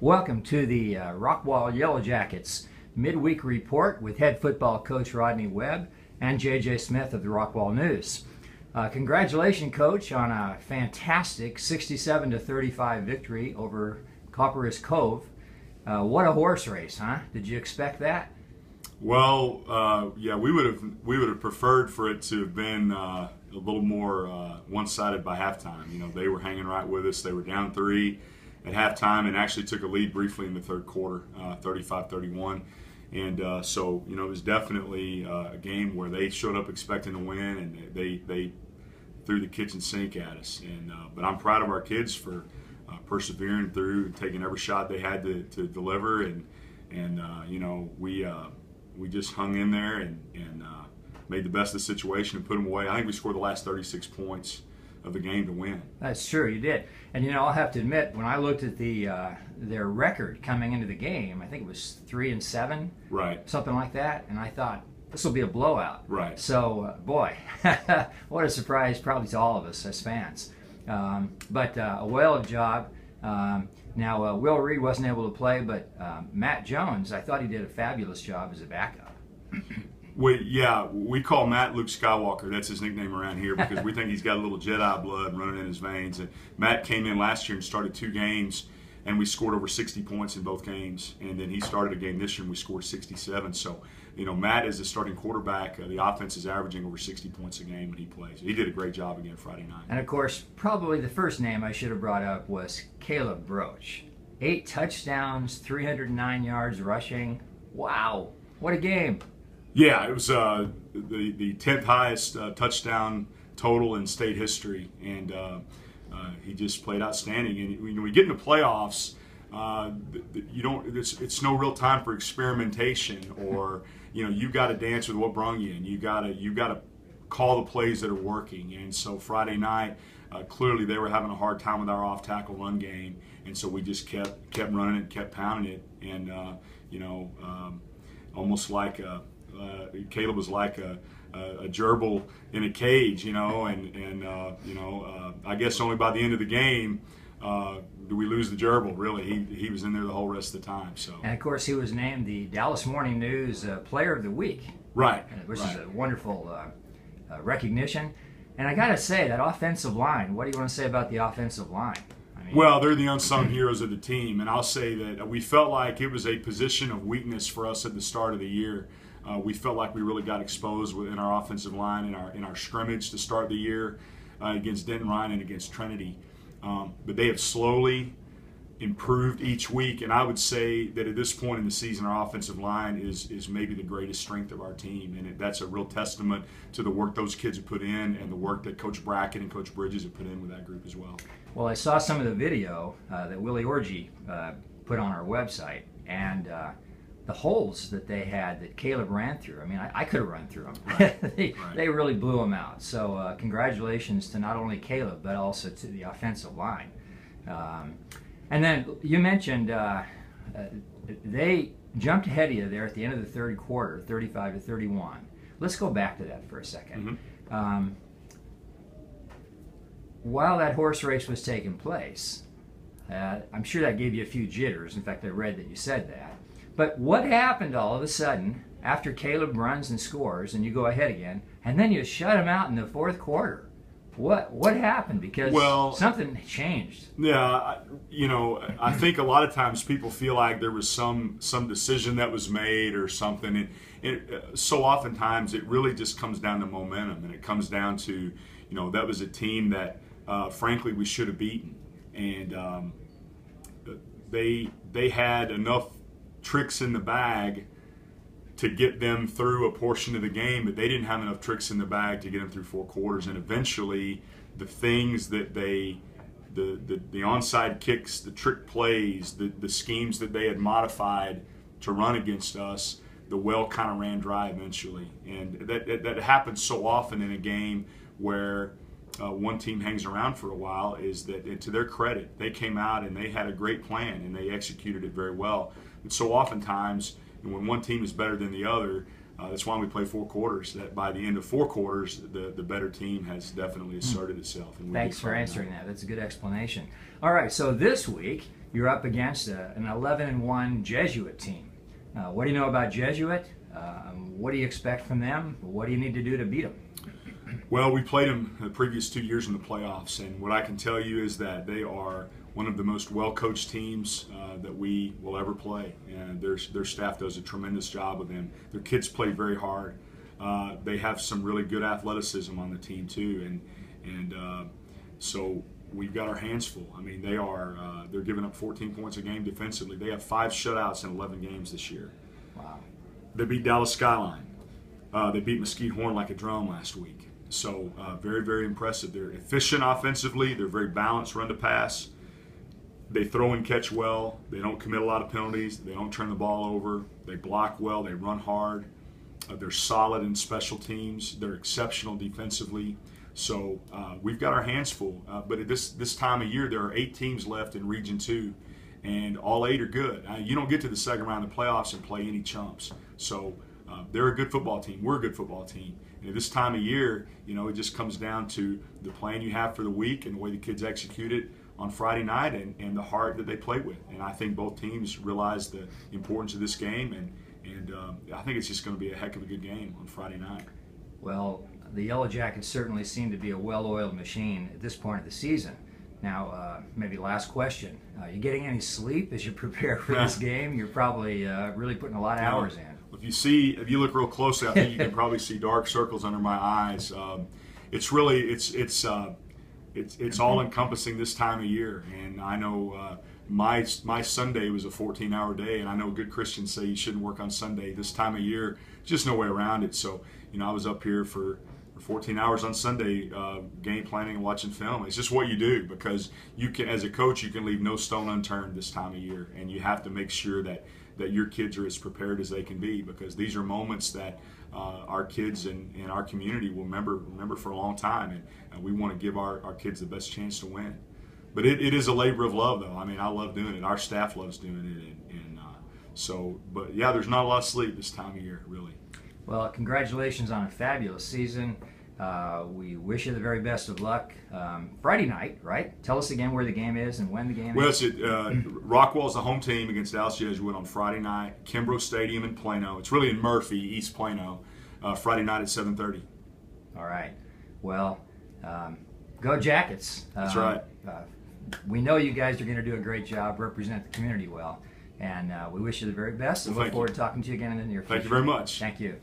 Welcome to the Rockwall Yellowjackets Midweek Report with head football coach Rodney Webb and J.J. Smith of the Rockwall News. Congratulations, Coach, on a fantastic 67-35 victory over Copperas Cove. What a horse race, huh? Did you expect that? Well, yeah, we would have preferred for it to have been a little more one-sided by halftime. You know, they were hanging right with us. They were down 3 at halftime and actually took a lead briefly in the third quarter, 35-31. And so, you know, it was definitely a game where they showed up expecting to win, and they threw the kitchen sink at us. And but I'm proud of our kids for persevering through and taking every shot they had to deliver. And you know, we just hung in there and made the best of the situation and put them away. I think we scored the last 36 points of the game to win. That's true, you did. And you know, I'll have to admit, when I looked at their record coming into the game, I think it was 3-7, right, something like that, and I thought this will be a blowout. Right. So, boy, what a surprise, probably to all of us as fans. But a whale job. Now, Will Reed wasn't able to play, but Matt Jones, I thought he did a fabulous job as a backup. We call Matt Luke Skywalker. That's his nickname around here because we think he's got a little Jedi blood running in his veins. And Matt came in last year and started 2 games, and we scored over 60 points in both games. And then he started a game this year and we scored 67. So, you know, Matt is the starting quarterback. The offense is averaging over 60 points a game when he plays. He did a great job again Friday night. And of course, probably the first name I should have brought up was Caleb Broach. 8 touchdowns, 309 yards rushing. Wow, what a game. Yeah, it was the 10th highest touchdown total in state history, and he just played outstanding. And when we get into playoffs, you don't. It's no real time for experimentation, or you know, you got to dance with what brung you, and you got to call the plays that are working. And so Friday night, clearly they were having a hard time with our off tackle run game, and so we just kept running it, kept pounding it, and you know, almost like Caleb was like a gerbil in a cage, you know, and you know, I guess only by the end of the game do we lose the gerbil. Really, he was in there the whole rest of the time. So, and of course, he was named the Dallas Morning News Player of the Week, right, which is a wonderful recognition. And I got to say, that offensive line. What do you want to say about the offensive line? Well, they're the unsung heroes of the team, and I'll say that we felt like it was a position of weakness for us at the start of the year. We felt like we really got exposed within our offensive line in our scrimmage to start the year against Denton Ryan and against Trinity. But they have slowly improved each week, and I would say that at this point in the season, our offensive line is maybe the greatest strength of our team, and that's a real testament to the work those kids have put in and the work that Coach Brackett and Coach Bridges have put in with that group as well. Well, I saw some of the video that Willie Orgy put on our website, and the holes that they had that Caleb ran through. I mean, I could have run through them. Right. They really blew them out. So congratulations to not only Caleb, but also to the offensive line. And then you mentioned they jumped ahead of you there at the end of the third quarter, 35-31. Let's go back to that for a second. Mm-hmm. While that horse race was taking place, I'm sure that gave you a few jitters. In fact, I read that you said that. But what happened all of a sudden after Caleb runs and scores and you go ahead again, and then you shut him out in the fourth quarter? What happened? Because something changed. Yeah, you know, I think a lot of times people feel like there was some decision that was made or something. So oftentimes it really just comes down to momentum, and it comes down to, you know, that was a team that frankly we should have beaten, and they had enough tricks in the bag to get them through a portion of the game, but they didn't have enough tricks in the bag to get them through 4 quarters. And eventually, the things that the onside kicks, the trick plays, the schemes that they had modified to run against us, the well kind of ran dry eventually. And that happens so often in a game where one team hangs around for a while, is that, and to their credit, they came out and they had a great plan and they executed it very well. And so oftentimes, when one team is better than the other, that's why we play 4 quarters. That by the end of 4 quarters, the better team has definitely asserted itself. And thanks for answering that. That's a good explanation. All right, so this week you're up against an 11-1 Jesuit team. What do you know about Jesuit? What do you expect from them? What do you need to do to beat them? Well, we played them the previous 2 years in the playoffs, and what I can tell you is that they are one of the most well-coached teams that we will ever play. And their staff does a tremendous job with them. Their kids play very hard. They have some really good athleticism on the team too, and so we've got our hands full. I mean, they're giving up 14 points a game defensively. They have 5 shutouts in 11 games this year. Wow. They beat Dallas Skyline. They beat Mesquite Horn like a drum last week. So very, very impressive. They're efficient offensively. They're very balanced run to pass. They throw and catch well. They don't commit a lot of penalties. They don't turn the ball over. They block well. They run hard. They're solid in special teams. They're exceptional defensively. So we've got our hands full. But at this time of year, there are 8 teams left in Region 2, and all 8 are good. You don't get to the second round of the playoffs and play any chumps. So they're a good football team. We're a good football team. And at this time of year, it just comes down to the plan you have for the week and the way the kids execute it on Friday night and the heart that they play with. And I think both teams realize the importance of this game, and I think it's just going to be a heck of a good game on Friday night. Well, the Yellowjackets certainly seem to be a well-oiled machine at this point of the season. Now, maybe last question. You getting any sleep as you prepare for this game? You're probably really putting a lot of hours in. If you look real closely, I think you can probably see dark circles under my eyes. It's all encompassing this time of year, and I know my Sunday was a 14-hour day, and I know good Christians say you shouldn't work on Sunday. This time of year, just no way around it. So I was up here for 14 hours on Sunday, game planning and watching film. It's just what you do, because you can, as a coach, you can leave no stone unturned this time of year, and you have to make sure that your kids are as prepared as they can be, because these are moments that our kids and our community will remember for a long time, and we want to give our kids the best chance to win. But it is a labor of love, though. I mean, I love doing it. Our staff loves doing it, but yeah, there's not a lot of sleep this time of year, really. Well, congratulations on a fabulous season. We wish you the very best of luck. Friday night, right? Tell us again where the game is and when the game is. It's at Rockwall's the home team against Dallas Jesuit on Friday night. Kimbrough Stadium in Plano. It's really in Murphy, East Plano. Friday night at 7:30. All right. Well, go Jackets. That's right. We know you guys are going to do a great job, represent the community well, and we wish you the very best, and look forward to talking to you again in the near future. Thank you very much. Thank you.